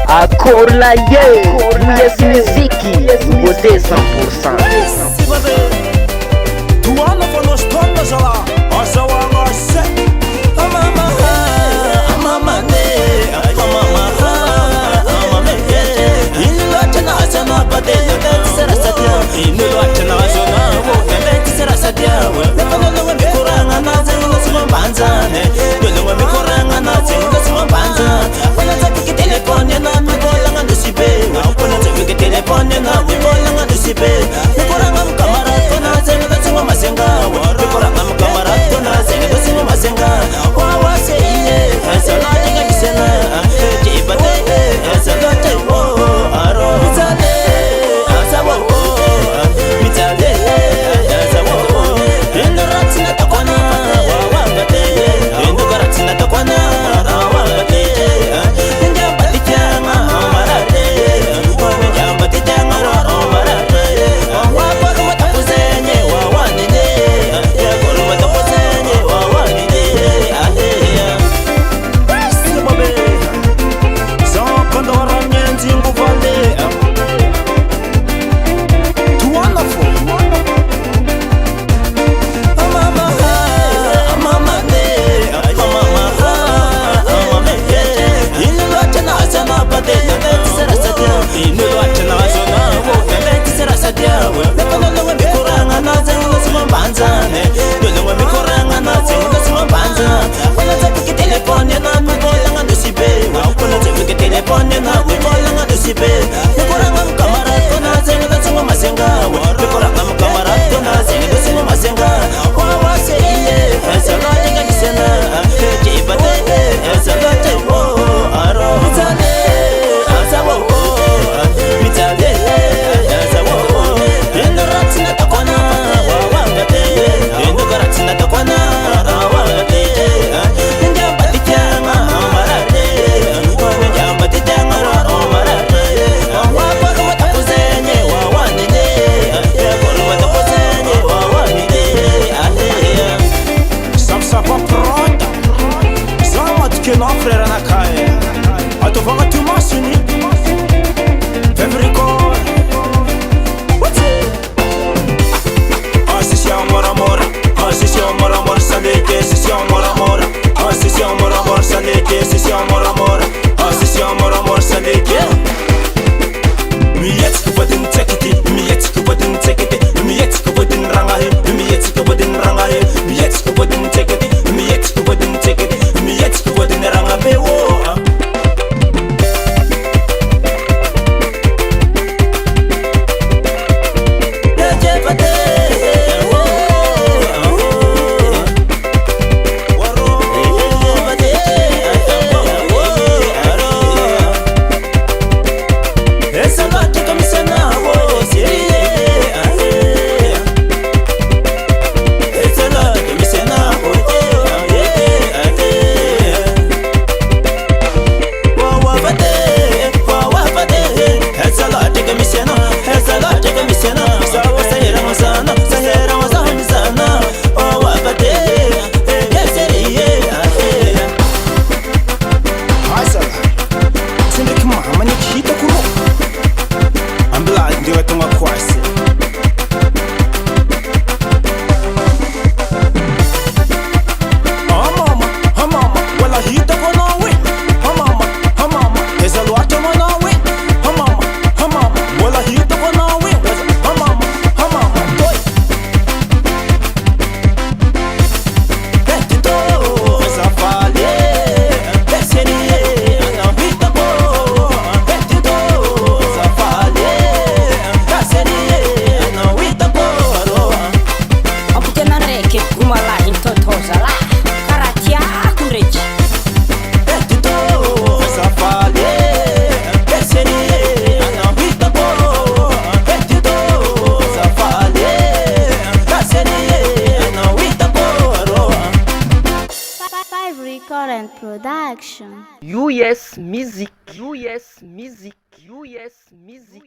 Akorlaye, yes muziki, beauté 100%. Tuana fa nós todas lá, asa wa ngase. Mama, mama ne, mama, mama ne. Illa tana sana pate, sera sadia. Illa tana sana wo, sera sadia. Lekana mi kuranga na zenga sima banza ne. Lekana mi kuranga na zenga sima banza. Wana zapiki telefone na mi bolanga nusibe. Wana zapiki telefone na mi bolanga nusibe. Kuranga mkamara tona zenga sima mazenga. Kuranga mkamara tona zenga sima mazenga. Wawa se iye, sala tinga kisena. Jibate, sala tewo aro. Mitale, asawo, mitale, asawo. Endo ratina takwana, wawa ngate. Endo karatina takwana, wawa ngate. Njamba tichanga, marate. Njamba tichanga, marate. Wawa kuma takuzenye, wawa nene. Kuma takuzenye, wawa nene. Simabe, zokondo waranyenzi nguvale. Wonderful. Mama, mama ne, mama, mama ne. Illa tana sana pate, sera sadia. Illa tana sana wo, sera sadia. Lekana mi kuranga na zenga sima banza ne. Lekana mi kuranga na zenga sima banza. Wana zapiki telefone na mi bolanga nusibe. Wana zapiki telefone na mi bolanga nusibe. Kuranga mkamara tona zenga sima mazenga. Kuranga mkamara tona zenga sima mazenga. Wawa se iye, sala tinga kisena. Jibate, sala tewo aro. Mitale, asawo, mitale, asawo. Endo ratina takwana, wawa ngate. Endo karatina takwana, wawa ngate. Njamba tichanga, marate. Njamba tichanga, marate. Wawa kuma takuzenye, wawa nene. Kuma takuzenye, wawa nene. Sapsapa pronta. Zama tukena frera na kaya. Atovanga tumasini. Febricor. What's it? Asisi amor amor. Asisi amor amor saleke. Asisi amor amor. Asisi amor amor saleke. Asisi amor amor. Asisi amor amor saleke. Mi yetski badin tekiti. Mi yetski badin tekiti. Mi yetski badin rangahe. Mi yetski badin rangahe. Mi yetski badin tekiti. Mi yetski badin tekiti. Mi yetski badin rangahe wo. Current production. US Music. US Music. US Music.